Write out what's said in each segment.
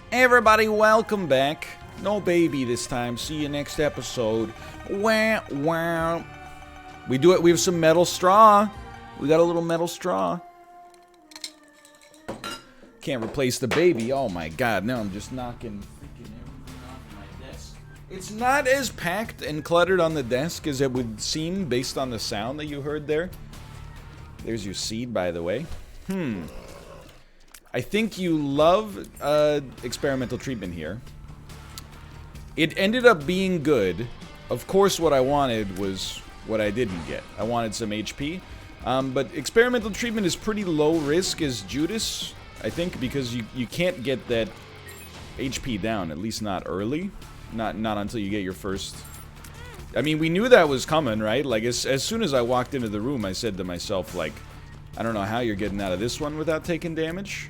Hey everybody, welcome back. No baby this time. See you next episode. Wah, wah. We do it. We have some metal straw. We got a little metal straw. Can't replace the baby. Oh my god, now I'm just knocking freaking everything off my desk. It's not as packed and cluttered on the desk as it would seem based on the sound that you heard there. There's your seed, by the way. I think you love experimental treatment here. It ended up being good. Of course, what I wanted was what I didn't get. I wanted some HP. But experimental treatment is pretty low risk as Judas, I think, because you can't get that HP down, at least not early. Not until you get your first... I mean, we knew that was coming, right? Like, as soon as I walked into the room, I said to myself, like, I don't know how you're getting out of this one without taking damage.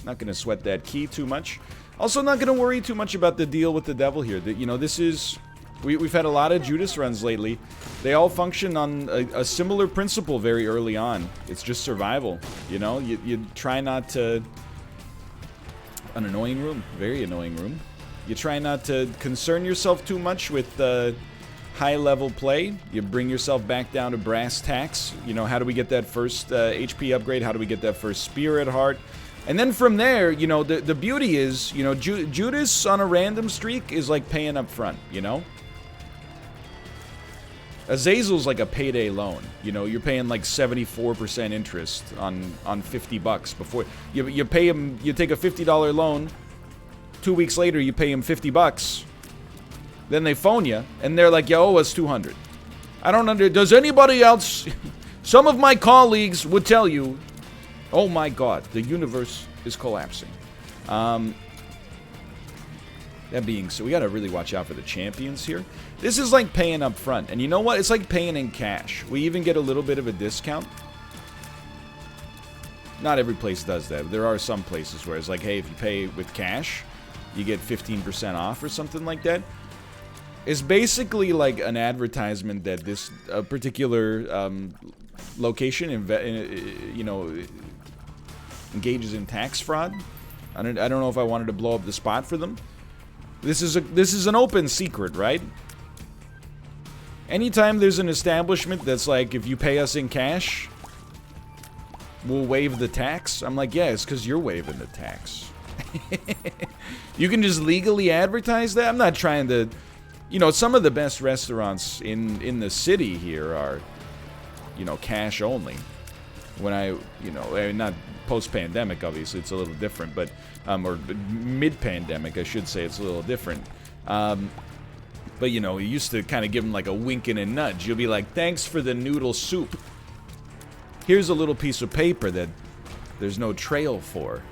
Not gonna sweat that key too much. Also, not gonna worry too much about the deal with the devil here. You know, this is... We've had a lot of Judas runs lately. They all function on a similar principle very early on. It's just survival, you know? You try not to... An annoying room. Very annoying room. You try not to concern yourself too much with high-level play. You bring yourself back down to brass tacks. You know, how do we get that first HP upgrade? How do we get that first spirit heart? And then from there, you know, the beauty is, you know, Judas on a random streak is like paying up front, you know? Azazel's like a payday loan. You know, you're paying like 74% interest on 50 bucks before you pay him. You take a $50 loan. 2 weeks later, you pay him 50 bucks. Then they phone you, and they're like, "You owe us 200." I don't under. Does anybody else? Some of my colleagues would tell you, "Oh my God, the universe is collapsing." That being so, we gotta really watch out for the champions here. This is like paying up front, and you know what? It's like paying in cash. We even get a little bit of a discount. Not every place does that. There are some places where it's like, hey, if you pay with cash, you get 15% off or something like that. It's basically like an advertisement that this particular location, you know, engages in tax fraud. I don't know if I wanted to blow up the spot for them. This is an open secret, right? Anytime there's an establishment that's like, if you pay us in cash, we'll waive the tax. I'm like, yeah, it's because you're waiving the tax. You can just legally advertise that. I'm not trying to, you know, some of the best restaurants in the city here are, you know, cash only. When you know, not post-pandemic, obviously, it's a little different, but, or mid-pandemic, I should say, it's a little different. But, you know, you used to kind of give them like a wink and a nudge. You'll be like, thanks for the noodle soup. Here's a little piece of paper that there's no trail for.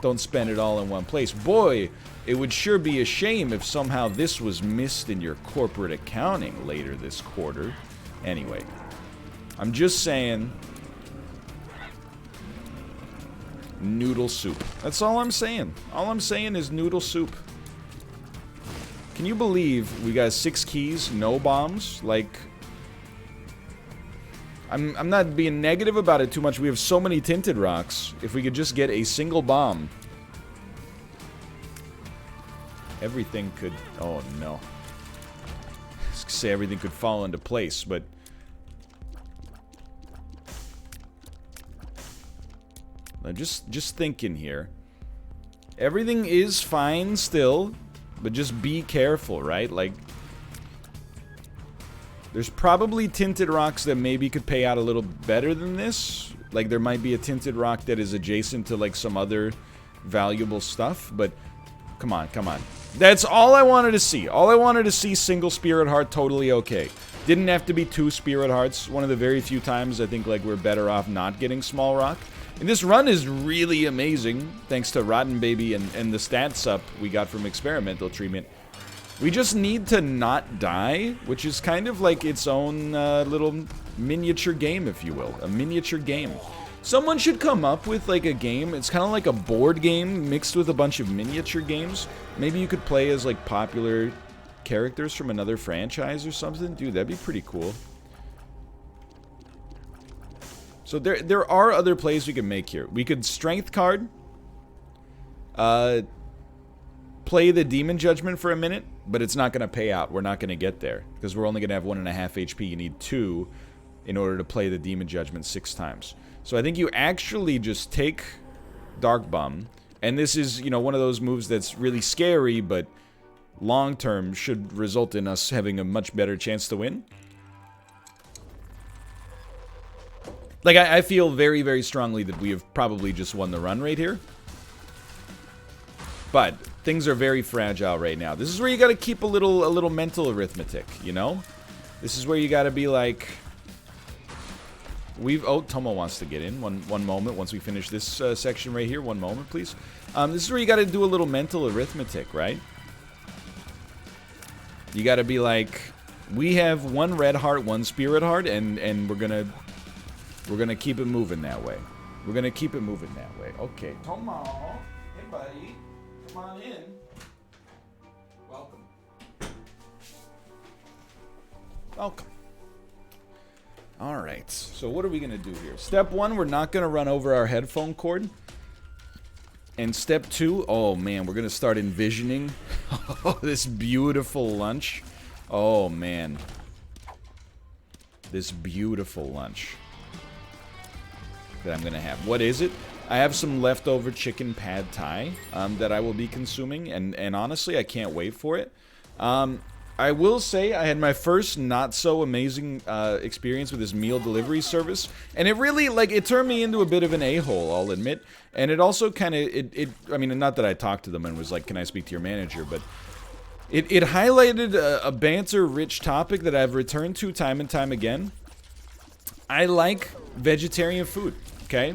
Don't spend it all in one place. Boy, it would sure be a shame if somehow this was missed in your corporate accounting later this quarter. Anyway, I'm just saying, noodle soup. That's all I'm saying. All I'm saying is noodle soup. Can you believe we got 6 keys, no bombs? Like, I'm not being negative about it too much. We have so many tinted rocks. If we could just get a single bomb, everything could... Oh, no. I was gonna say everything could fall into place, but... I'm just thinking here. Everything is fine still, but just be careful, right? Like, there's probably tinted rocks that maybe could pay out a little better than this. Like, there might be a tinted rock that is adjacent to, like, some other valuable stuff, but come on, come on. That's all I wanted to see. All I wanted to see, single spirit heart, totally okay. Didn't have to be 2 spirit hearts. One of the very few times I think, like, we're better off not getting small rock. And this run is really amazing, thanks to Rotten Baby and the stats up we got from experimental treatment. We just need to not die, which is kind of like its own little miniature game, if you will. A miniature game. Someone should come up with, like, a game. It's kind of like a board game mixed with a bunch of miniature games. Maybe you could play as, like, popular characters from another franchise or something. Dude, that'd be pretty cool. So there are other plays we can make here. We could strength card. play the Demon Judgment for a minute, but it's not going to pay out. We're not going to get there, because we're only going to have 1.5 HP. You need 2 in order to play the Demon Judgment 6 times. So I think you actually just take Dark Bum, and this is, you know, one of those moves that's really scary, but long-term should result in us having a much better chance to win. Like, I feel very, very strongly that we have probably just won the run right here. But things are very fragile right now. This is where you gotta keep a little mental arithmetic, you know? This is where you gotta be like... Oh, Tomo wants to get in. One moment, once we finish this section right here. One moment, please. This is where you gotta do a little mental arithmetic, right? You gotta be like, we have 1 red heart, 1 spirit heart, and we're gonna keep it moving that way. We're gonna keep it moving that way. Okay, Tomo. Hey, buddy. Come on in. Welcome. Welcome. Alright, so what are we gonna do here? Step 1, we're not gonna run over our headphone cord. And step 2, oh man, we're gonna start envisioning this beautiful lunch. Oh man. This beautiful lunch that I'm gonna have. What is it? I have some leftover chicken pad thai that I will be consuming, and honestly, I can't wait for it. I will say I had my first not-so-amazing experience with this meal delivery service, and it really, like, it turned me into a bit of an a-hole, I'll admit, and it also kind of, I mean, not that I talked to them and was like, can I speak to your manager, but it highlighted a banter-rich topic that I've returned to time and time again. I like vegetarian food, okay?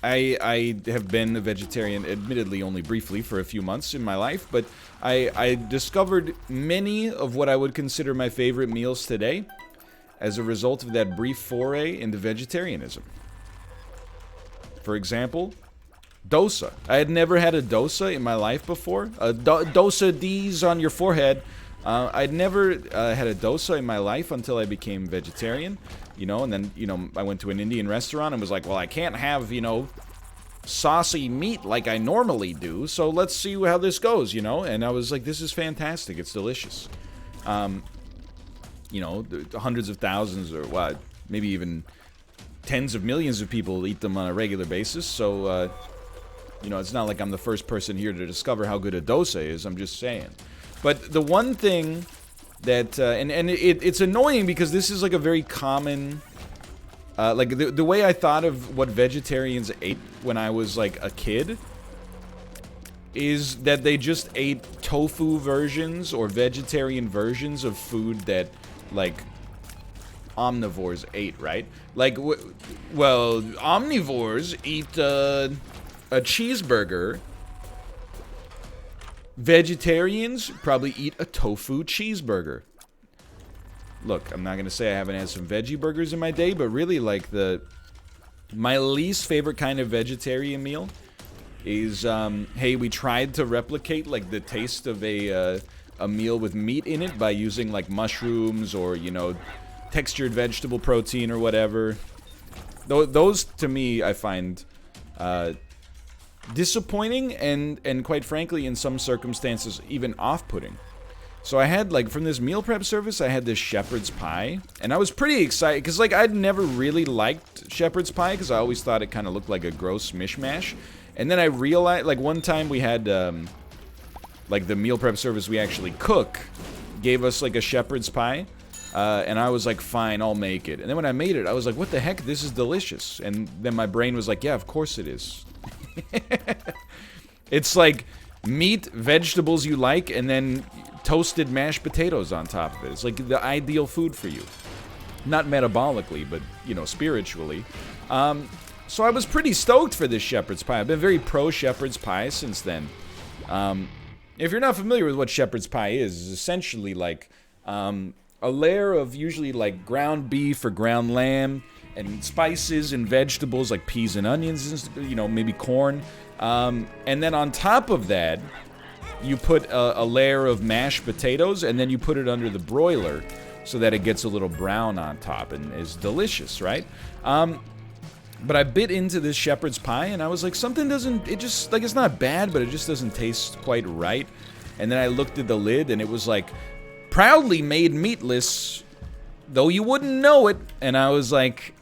I have been a vegetarian, admittedly only briefly, for a few months in my life, but I discovered many of what I would consider my favorite meals today as a result of that brief foray into vegetarianism. For example, dosa. I had never had a dosa in my life before. Dosa D's on your forehead. I'd never had a dosa in my life until I became vegetarian. You know, and then, you know, I went to an Indian restaurant and was like, well, I can't have, you know, saucy meat like I normally do, so let's see how this goes, you know? And I was like, this is fantastic, it's delicious. You know, hundreds of thousands, or what, maybe even tens of millions of people eat them on a regular basis, so, you know, it's not like I'm the first person here to discover how good a dosa is, I'm just saying. But the one thing that, it's annoying because this is like a very common, like the way I thought of what vegetarians ate when I was like a kid is that they just ate tofu versions or vegetarian versions of food that like omnivores ate, right? Like, well, omnivores eat a cheeseburger. Vegetarians probably eat a tofu cheeseburger. Look, I'm not going to say I haven't had some veggie burgers in my day, but really, like, my least favorite kind of vegetarian meal is, hey, we tried to replicate, like, the taste of a meal with meat in it by using, like, mushrooms or, you know, textured vegetable protein or whatever. Those, to me, I find, disappointing and quite frankly in some circumstances even off-putting. So I had, like, from this meal prep service, I had this shepherd's pie, and I was pretty excited because, like, I'd never really liked shepherd's pie because I always thought it kind of looked like a gross mishmash. And then I realized, like, one time we had like the meal prep service we actually cook gave us like a shepherd's pie, and I was like, fine, I'll make it. And then when I made it, I was like, what the heck, this is delicious. And then my brain was like, yeah, of course it is. It's like meat, vegetables you like, and then toasted mashed potatoes on top of it. It's like the ideal food for you. Not metabolically, but, you know, spiritually. So I was pretty stoked for this shepherd's pie. I've been very pro shepherd's pie since then. If you're not familiar with what shepherd's pie is, it's essentially like a layer of usually like ground beef or ground lamb and spices and vegetables like peas and onions, and, you know, maybe corn. And then on top of that, you put a layer of mashed potatoes, and then you put it under the broiler so that it gets a little brown on top and is delicious, right? But I bit into this shepherd's pie, and I was like, something doesn't, it just, like, it's not bad, but it just doesn't taste quite right. And then I looked at the lid, and it was like, proudly made meatless, though you wouldn't know it. And I was like,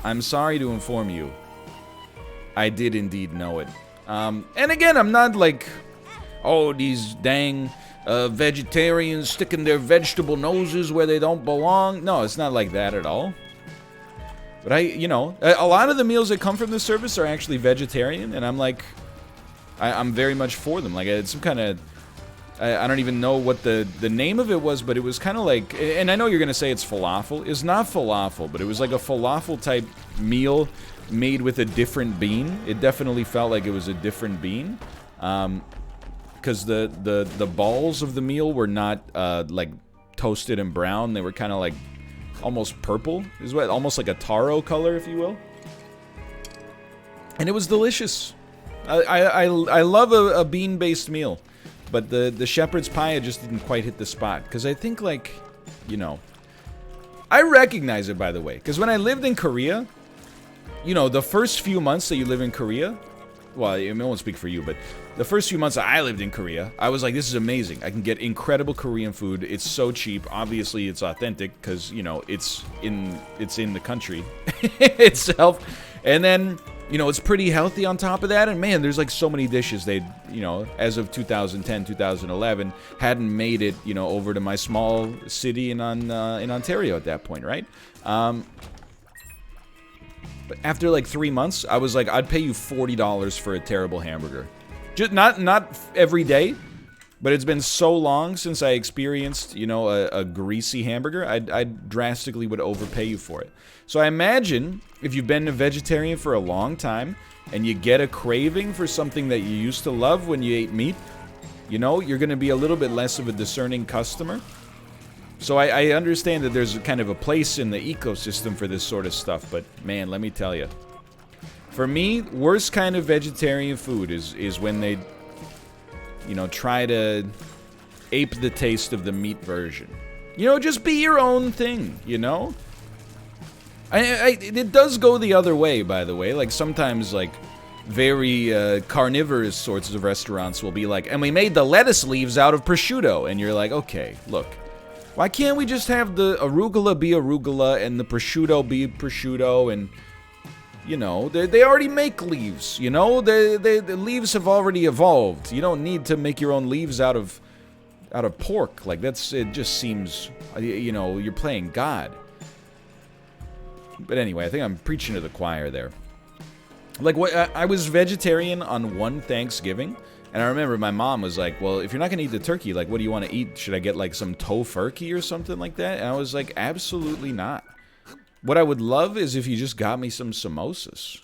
I'm sorry to inform you, I did indeed know it. And again, I'm not like, oh, these dang vegetarians sticking their vegetable noses where they don't belong. No, it's not like that at all. But you know, a lot of the meals that come from this service are actually vegetarian, and I'm like, I'm very much for them. Like, it's some kind of, I don't even know what the name of it was, but it was kind of like, and I know you're going to say it's falafel. It's not falafel, but it was like a falafel-type meal made with a different bean. It definitely felt like it was a different bean. Because the balls of the meal were not, like, toasted and brown. They were kind of like almost purple, is what, almost like a taro color, if you will. And it was delicious. I love a bean-based meal, but the shepherd's pie, I just didn't quite hit the spot. Because I think, like, you know, I recognize it, by the way, because when I lived in Korea, you know, the first few months that you live in Korea, well, I won't speak for you, but the first few months that I lived in Korea, I was like, this is amazing. I can get incredible Korean food. It's so cheap. Obviously, it's authentic because, you know, it's in the country itself. And then, you know, it's pretty healthy on top of that. And man, there's like so many dishes they, you know, as of 2010, 2011, hadn't made it, you know, over to my small city in Ontario at that point, right? But after like 3 months, I was like, I'd pay you $40 for a terrible hamburger. Just not every day, but it's been so long since I experienced, you know, a greasy hamburger. I drastically would overpay you for it. So I imagine if you've been a vegetarian for a long time and you get a craving for something that you used to love when you ate meat, you know, you're going to be a little bit less of a discerning customer. So I understand that there's kind of a place in the ecosystem for this sort of stuff, but man, let me tell you. For me, worst kind of vegetarian food is when they, you know, try to ape the taste of the meat version. You know, just be your own thing, you know? It does go the other way, by the way. Like, sometimes, like, very carnivorous sorts of restaurants will be like, and we made the lettuce leaves out of prosciutto. And you're like, okay, look. Why can't we just have the arugula be arugula and the prosciutto be prosciutto? And, you know, they already make leaves, you know? The leaves have already evolved. You don't need to make your own leaves out of pork. Like, it just seems, you know, you're playing God. But anyway, I think I'm preaching to the choir there. Like, I was vegetarian on one Thanksgiving. And I remember my mom was like, well, if you're not going to eat the turkey, like, what do you want to eat? Should I get, like, some tofurkey or something like that? And I was like, absolutely not. What I would love is if you just got me some samosas.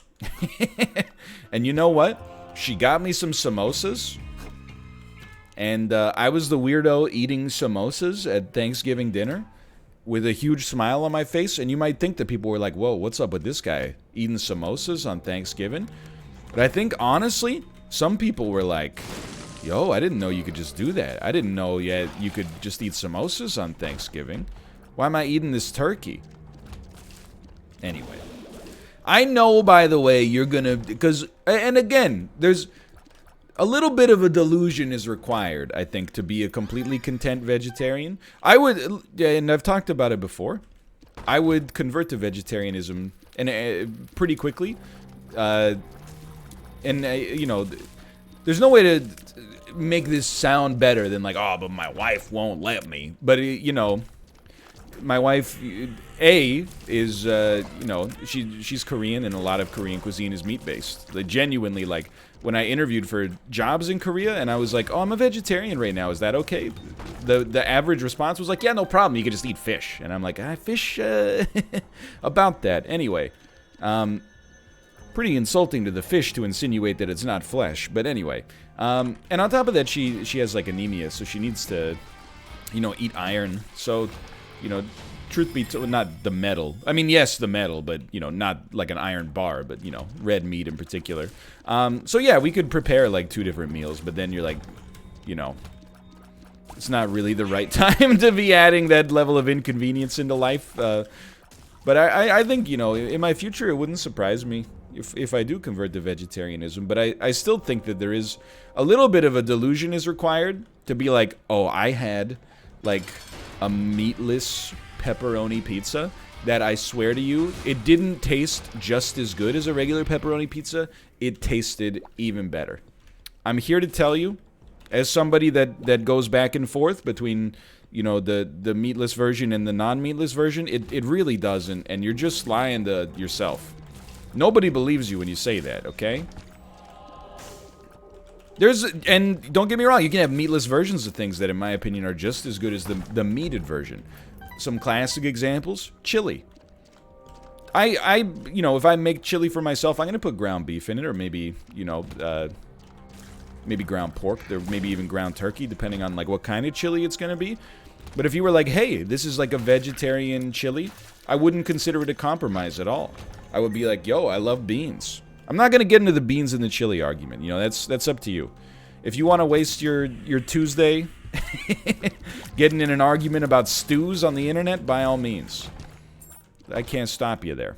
And you know what? She got me some samosas. And I was the weirdo eating samosas at Thanksgiving dinner with a huge smile on my face. And you might think that people were like, whoa, what's up with this guy eating samosas on Thanksgiving? But I think, honestly, some people were like, yo, I didn't know you could just do that. I didn't know yet you could just eat samosas on Thanksgiving. Why am I eating this turkey? Anyway. I know, by the way, you're gonna, because, and again, there's a little bit of a delusion is required, I think, to be a completely content vegetarian. I would, and I've talked about it before, I would convert to vegetarianism and pretty quickly. And, you know, there's no way to make this sound better than like, oh, but my wife won't let me. But, you know, my wife, is, you know, she's Korean, and a lot of Korean cuisine is meat-based. Like, genuinely, like, when I interviewed for jobs in Korea, and I was like, oh, I'm a vegetarian right now, is that okay? The average response was like, yeah, no problem, you can just eat fish. And I'm like, fish, about that. Anyway, pretty insulting to the fish to insinuate that it's not flesh, but anyway. And on top of that, she has, like, anemia, so she needs to, you know, eat iron. So, you know, truth be told, not the metal. I mean, yes, the metal, but, you know, not like an iron bar, but, you know, red meat in particular. So, yeah, we could prepare, like, 2 different meals, but then you're like, you know, it's not really the right time to be adding that level of inconvenience into life. But I think, you know, in my future, it wouldn't surprise me if I do convert to vegetarianism. But I still think that there is a little bit of a delusion is required to be like, oh, I had, like, a meatless pepperoni pizza that I swear to you, it didn't taste just as good as a regular pepperoni pizza. It tasted even better. I'm here to tell you, as somebody that goes back and forth between, you know, the meatless version and the non-meatless version, it really doesn't, and you're just lying to yourself. Nobody believes you when you say that, okay? And don't get me wrong, you can have meatless versions of things that, in my opinion, are just as good as the meated version. Some classic examples, chili. You know, if I make chili for myself, I'm gonna put ground beef in it, or maybe, you know, maybe ground pork, or maybe even ground turkey, depending on, like, what kind of chili it's gonna be. But if you were like, hey, this is like a vegetarian chili, I wouldn't consider it a compromise at all. I would be like, yo, I love beans. I'm not gonna get into the beans and the chili argument. You know, that's up to you. If you want to waste your Tuesday getting in an argument about stews on the internet, by all means. I can't stop you there.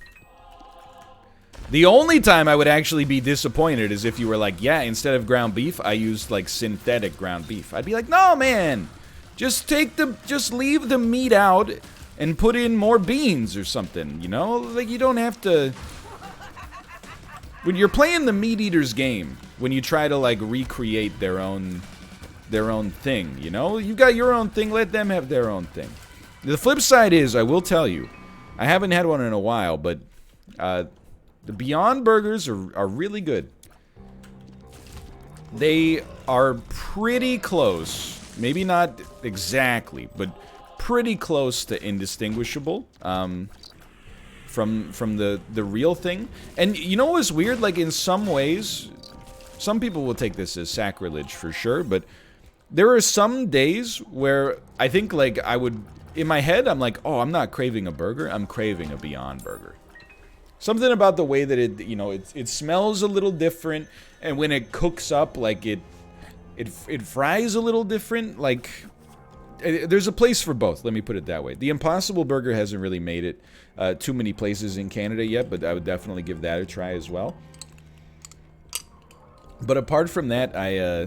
The only time I would actually be disappointed is if you were like, yeah, instead of ground beef, I used, like, synthetic ground beef. I'd be like, no, man. Just leave the meat out and put in more beans or something, you know? Like, you don't have to... When you're playing the meat eater's game, when you try to, like, recreate their own thing, you know? You got your own thing, let them have their own thing. The flip side is, I will tell you, I haven't had one in a while, but the Beyond Burgers are really good. They are pretty close. Maybe not exactly, but pretty close to indistinguishable from the real thing. And you know what's weird? Like, in some ways, some people will take this as sacrilege for sure, but there are some days where I think, like, I would, in my head, I'm like, oh, I'm not craving a burger, I'm craving a Beyond Burger. Something about the way that it, you know, it smells a little different, and when it cooks up, like, it fries a little different. Like, there's a place for both, let me put it that way. The Impossible Burger hasn't really made it too many places in Canada yet, but I would definitely give that a try as well. But apart from that, I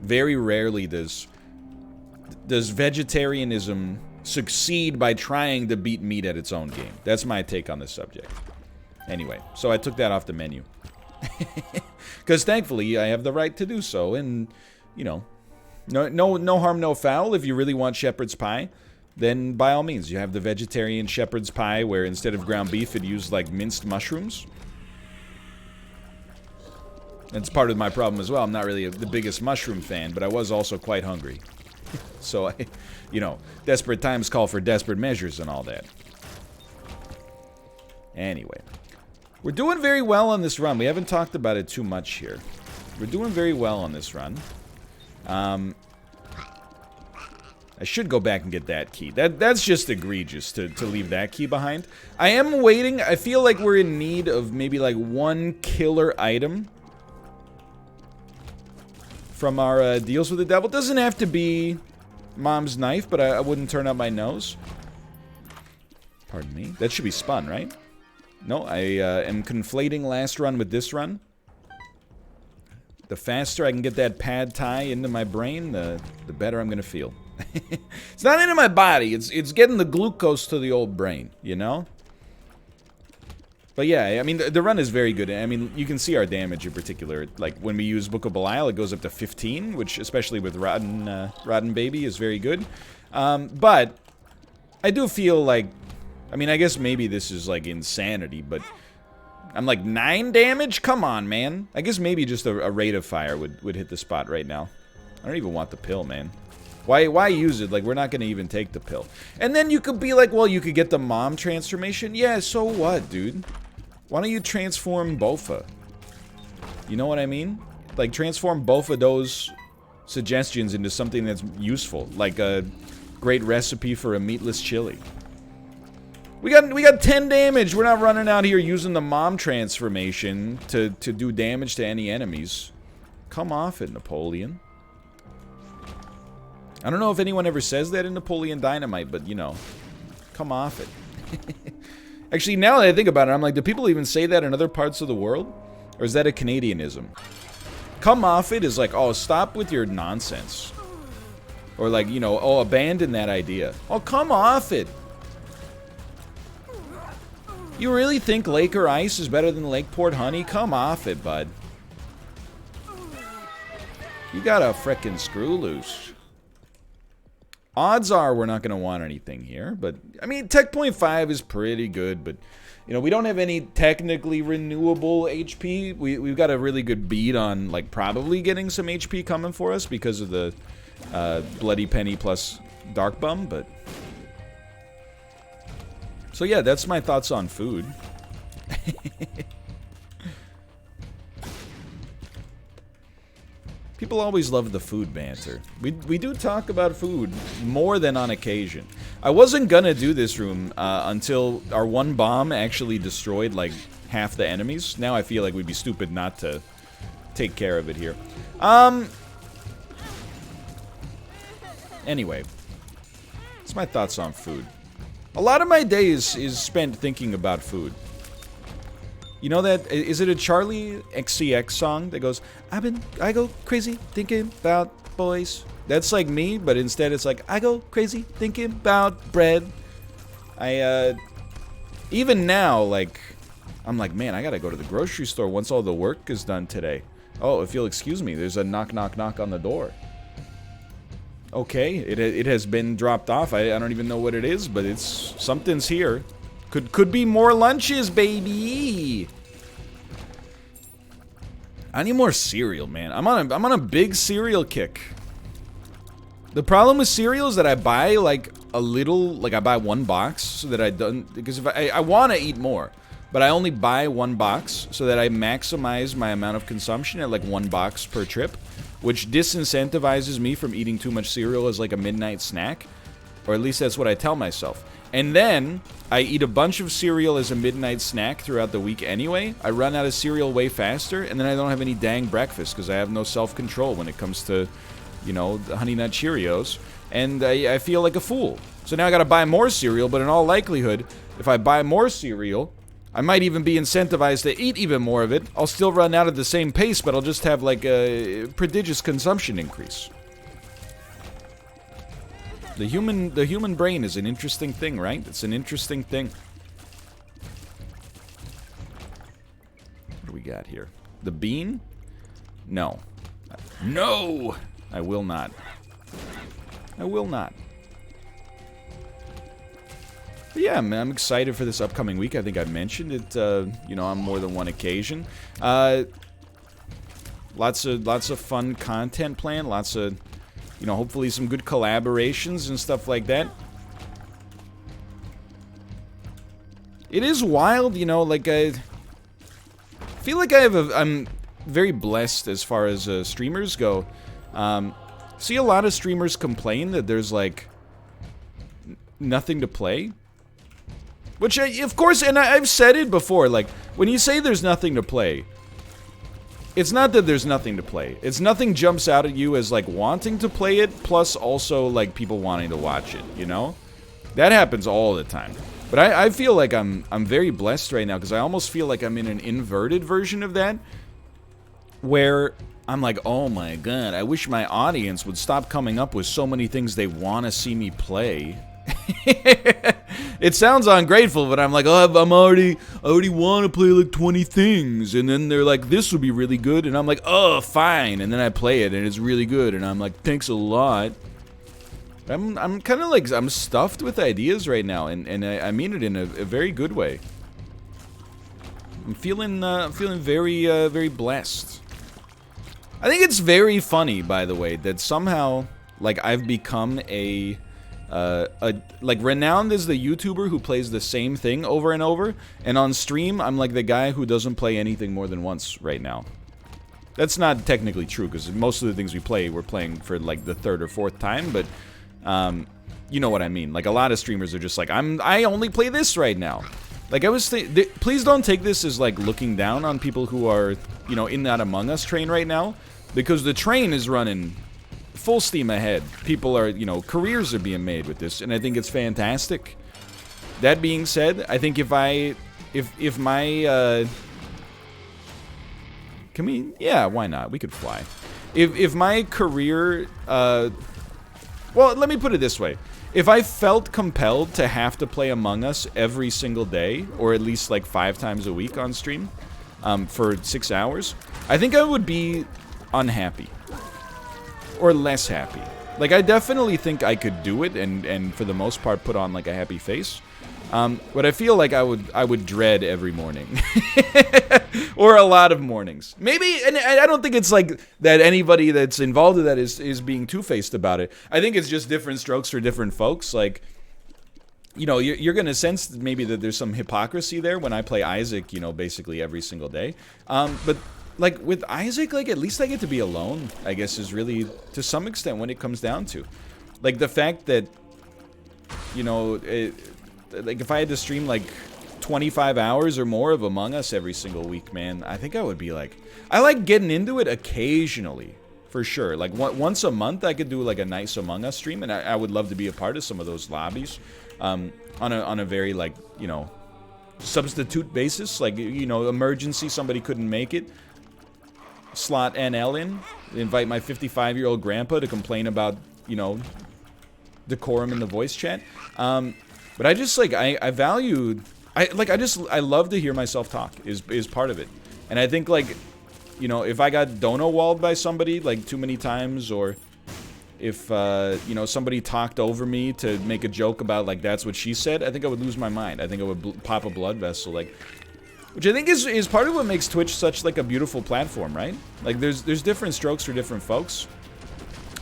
very rarely does vegetarianism succeed by trying to beat meat at its own game. That's my take on this subject. Anyway, so I took that off the menu. Because thankfully, I have the right to do so, and, you know, no harm, no foul. If you really want shepherd's pie, then by all means, you have the vegetarian shepherd's pie, where instead of ground beef, it used, like, minced mushrooms. That's part of my problem as well. I'm not really the biggest mushroom fan, but I was also quite hungry. So, you know, desperate times call for desperate measures and all that. Anyway. We're doing very well on this run. We haven't talked about it too much here. We're doing very well on this run. I should go back and get that key. That's just egregious to leave that key behind. I am waiting. I feel like we're in need of maybe, like, one killer item from our deals with the devil. Doesn't have to be Mom's knife, but I wouldn't turn up my nose. Pardon me. That should be spun, right? No, I am conflating last run with this run. The faster I can get that pad thai into my brain, the better I'm gonna feel. It's not into my body, it's getting the glucose to the old brain, you know? But yeah, I mean, the run is very good. I mean, you can see our damage in particular. Like, when we use Book of Belial, it goes up to 15, which, especially with Rotten Baby, is very good. But I do feel like, I mean, I guess maybe this is, like, insanity, but I'm like, 9 damage? Come on, man. I guess maybe just a rate of fire would hit the spot right now. I don't even want the pill, man. Why use it? Like, we're not gonna even take the pill. And then you could be like, well, you could get the mom transformation. Yeah, so what, dude? Why don't you transform Bofa? You know what I mean? Like, transform both of those suggestions into something that's useful. Like a great recipe for a meatless chili. We got 10 damage. We're not running out here using the mom transformation to do damage to any enemies. Come off it, Napoleon. I don't know if anyone ever says that in Napoleon Dynamite, but, you know, come off it. Actually, now that I think about it, I'm like, do people even say that in other parts of the world? Or is that a Canadianism? Come off it is like, oh, stop with your nonsense. Or like, you know, oh, abandon that idea. Oh, come off it. You really think Laker Ice is better than Lakeport Honey? Come off it, bud. You got a frickin' screw loose. Odds are we're not going to want anything here, but, I mean, Tech Point 5 is pretty good, but, you know, we don't have any technically renewable HP. We've got a really good beat on, like, probably getting some HP coming for us because of the Bloody Penny plus Dark Bum, but... So, yeah, that's my thoughts on food. People always love the food banter. We do talk about food more than on occasion. I wasn't gonna do this room until our one bomb actually destroyed like half the enemies. Now I feel like we'd be stupid not to take care of it here. Anyway, that's my thoughts on food. A lot of my day is spent thinking about food. You know that, is it a Charlie XCX song that goes, I go crazy thinking about boys. That's like me, but instead it's like, I go crazy thinking about bread. Even now, like, I'm like, man, I gotta go to the grocery store once all the work is done today. Oh, if you'll excuse me, there's a knock, knock, knock on the door. Okay, it has been dropped off. I don't even know what it is, but it's, something's here. Could be more lunches, baby. I need more cereal, man. I'm on a big cereal kick. The problem with cereal is that I buy like a little, like I buy one box so that I don't, because if I want to eat more, but I only buy one box so that I maximize my amount of consumption at like one box per trip, which disincentivizes me from eating too much cereal as like a midnight snack, or at least that's what I tell myself. And then, I eat a bunch of cereal as a midnight snack throughout the week anyway. I run out of cereal way faster, and then I don't have any dang breakfast because I have no self-control when it comes to, you know, the Honey Nut Cheerios. And I feel like a fool. So now I gotta buy more cereal, but in all likelihood, if I buy more cereal, I might even be incentivized to eat even more of it. I'll still run out at the same pace, but I'll just have like a prodigious consumption increase. The human brain is an interesting thing, right? It's an interesting thing. What do we got here? The bean? No. No! I will not. I will not. But yeah, man, I'm excited for this upcoming week. I think I mentioned it, you know, on more than one occasion. Lots of fun content planned. Lots of... You know, hopefully some good collaborations and stuff like that. It is wild, you know, like I feel like I'm very blessed as far as streamers go. See a lot of streamers complain that there's like nothing to play. Which, of course, and I've said it before, like, when you say there's nothing to play, it's not that there's nothing to play. It's nothing jumps out at you as, like, wanting to play it, plus also, like, people wanting to watch it, you know? That happens all the time. But I feel like I'm very blessed right now, because I almost feel like I'm in an inverted version of that, where I'm like, oh my god, I wish my audience would stop coming up with so many things they want to see me play. It sounds ungrateful, but I'm like, oh, I already want to play like 20 things, and then they're like, this would be really good, and I'm like, oh, fine, and then I play it, and it's really good, and I'm like, thanks a lot. I'm kind of like, I'm stuffed with ideas right now, and I mean it in a very good way. I'm feeling very, very blessed. I think it's very funny, by the way, that somehow, like, I've become like, renowned as the YouTuber who plays the same thing over and over, and on stream, I'm like the guy who doesn't play anything more than once right now. That's not technically true, because most of the things we play, we're playing for, like, the third or fourth time, but, you know what I mean. Like, a lot of streamers are just like, I only play this right now. Like, I was please don't take this as, like, looking down on people who are, you know, in that Among Us train right now, because the train is running full steam ahead. People are, you know, careers are being made with this, and I think it's fantastic. That being said, I think if my can we? Yeah, why not? We could fly. If my career, well, let me put it this way. If I felt compelled to have to play Among Us every single day, or at least like 5 times a week on stream, for 6 hours, I think I would be unhappy. Or less happy. Like, I definitely think I could do it, and for the most part put on like a happy face. But I feel like I would dread every morning. Or a lot of mornings. Maybe, and I don't think it's like that anybody that's involved in that is being two-faced about it. I think it's just different strokes for different folks. Like, you know, you're going to sense maybe that there's some hypocrisy there when I play Isaac, you know, basically every single day. But, like, with Isaac, like, at least I get to be alone, I guess, is really, to some extent, when it comes down to. Like, the fact that, you know, like, if I had to stream, like, 25 hours or more of Among Us every single week, man, I think I would be like... I like getting into it occasionally, for sure. Like, once a month, I could do, like, a nice Among Us stream, and I would love to be a part of some of those lobbies on a very, like, you know, substitute basis. Like, you know, emergency, somebody couldn't make it. Slot NL in. Invite my 55-year-old grandpa to complain about, you know, decorum in the voice chat. But I just, like, I value... I love to hear myself talk, is part of it. And I think, like, you know, if I got dono-walled by somebody, like, too many times, or if, you know, somebody talked over me to make a joke about, like, that's what she said, I think I would lose my mind. I think I would pop a blood vessel, like... Which I think is part of what makes Twitch such, like, a beautiful platform, right? Like, there's different strokes for different folks.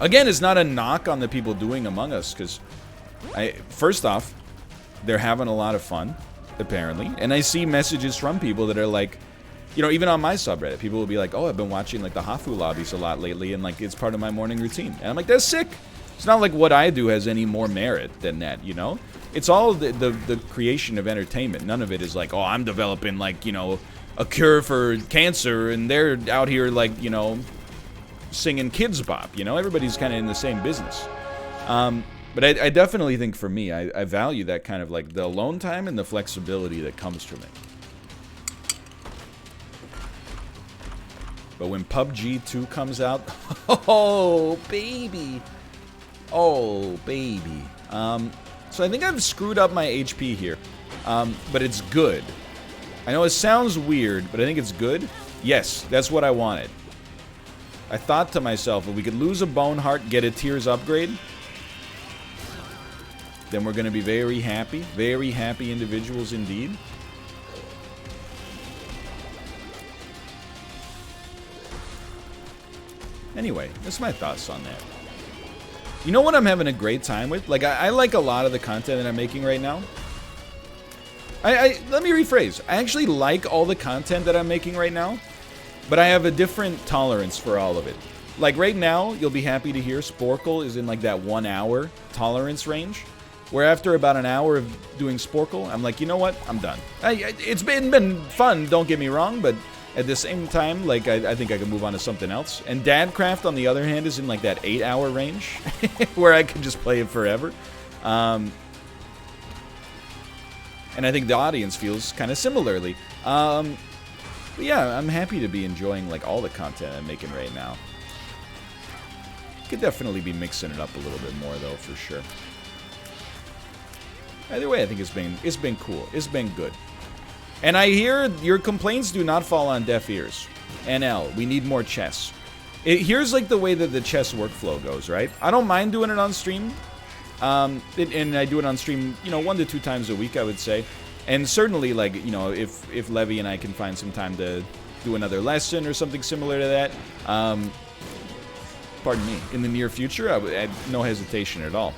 Again, it's not a knock on the people doing Among Us, because, first off, they're having a lot of fun, apparently. And I see messages from people that are like, you know, even on my subreddit, people will be like, oh, I've been watching, like, the Hafu lobbies a lot lately, and, like, it's part of my morning routine. And I'm like, that's sick. It's not like what I do has any more merit than that, you know? It's all the creation of entertainment. None of it is like, oh, I'm developing, like, you know, a cure for cancer, and they're out here, like, you know, singing Kids Bop, you know? Everybody's kind of in the same business. But I definitely think for me, I value that kind of, like, the alone time and the flexibility that comes from it. But when PUBG 2 comes out, oh, baby. Oh, baby. So I think I've screwed up my HP here. But it's good. I know it sounds weird, but I think it's good. Yes, that's what I wanted. I thought to myself, if we could lose a Bone Heart, get a Tears upgrade, then we're going to be very happy individuals indeed. Anyway, that's my thoughts on that. You know what I'm having a great time with? Like, I like a lot of the content that I'm making right now. Let me rephrase. I actually like all the content that I'm making right now, but I have a different tolerance for all of it. Like, right now, you'll be happy to hear Sporkle is in, like, that 1 hour tolerance range, where after about an hour of doing Sporkle, I'm like, you know what? I'm done. It's been fun, don't get me wrong, but at the same time, like, I think I can move on to something else. And Dadcraft, on the other hand, is in, like, that 8 hour range, where I can just play it forever. And I think the audience feels kind of similarly. But yeah, I'm happy to be enjoying, like, all the content I'm making right now. Could definitely be mixing it up a little bit more, though, for sure. Either way, I think it's been cool. It's been good. And I hear your complaints do not fall on deaf ears. NL, we need more chess. Here's, like, the way that the chess workflow goes, right? I don't mind doing it on stream. And I do it on stream, you know, 1 to 2 times a week, I would say. And certainly, like, you know, if Levy and I can find some time to do another lesson or something similar to that, pardon me, in the near future, I have no hesitation at all.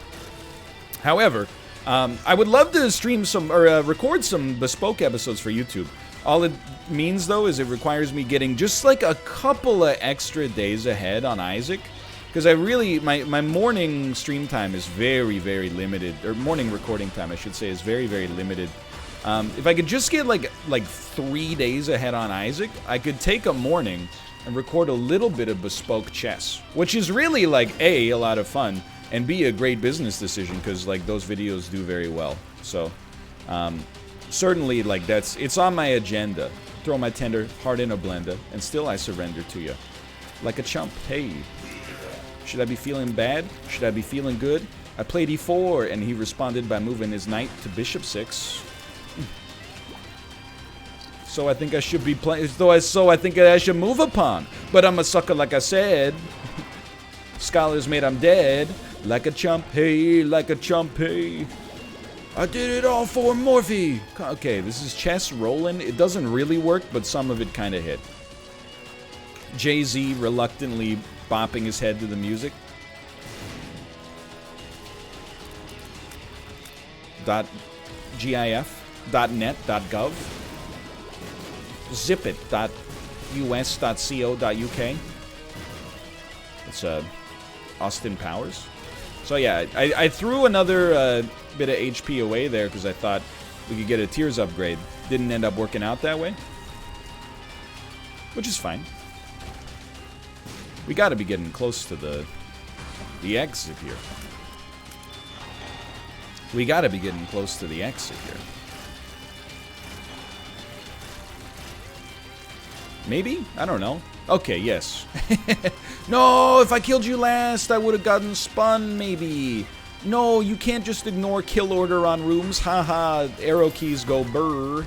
However, I would love to stream some, or record some bespoke episodes for YouTube. All it means, though, is it requires me getting just, like, a couple of extra days ahead on Isaac. Because I really, my morning stream time is very, very limited. Or morning recording time, I should say, is very, very limited. If I could just get, like 3 days ahead on Isaac, I could take a morning and record a little bit of bespoke chess. Which is really, like, A, lot of fun, and B, a great business decision, because, like, those videos do very well. So, Certainly, like, it's on my agenda. Throw my tender heart in a blender, and still I surrender to you. Like a chump, hey. Should I be feeling bad? Should I be feeling good? I played e4, and he responded by moving his knight to bishop 6. So I think I should be playing. So I think I should move a pawn. But I'm a sucker, like I said. Scholars made I'm dead. Like a chump, hey. Like a chump, hey. I did it all for Morphe. Okay, this is chess rolling. It doesn't really work, but some of it kind of hit. Jay-Z reluctantly bopping his head to the music. .gif.net.gov. Zipit.us.co.uk. It's Austin Powers. So yeah, I threw another bit of HP away there because I thought we could get a tiers upgrade. Didn't end up working out that way. Which is fine. We gotta be getting close to the exit here. We gotta be getting close to the exit here. Maybe? I don't know. Okay, yes. No, if I killed you last, I would have gotten spun, maybe. No, you can't just ignore kill order on rooms. Haha, arrow keys go burr.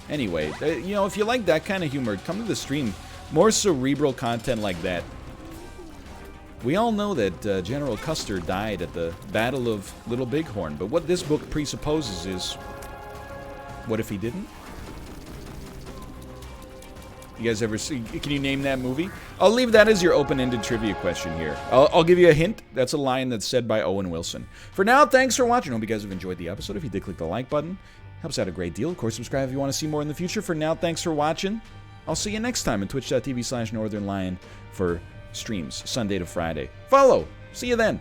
Anyway, you know, if you like that kind of humor, come to the stream. More cerebral content like that. We all know that General Custer died at the Battle of Little Bighorn, but what this book presupposes is, what if he didn't? You guys ever see, can you name that movie? I'll leave that as your open-ended trivia question here. I'll give you a hint. That's a line that's said by Owen Wilson. For now, thanks for watching. Hope you guys have enjoyed the episode. If you did, click the like button. Helps out a great deal. Of course, subscribe if you want to see more in the future. For now, thanks for watching. I'll see you next time at twitch.tv/Northernlion for streams, Sunday to Friday. Follow. See you then.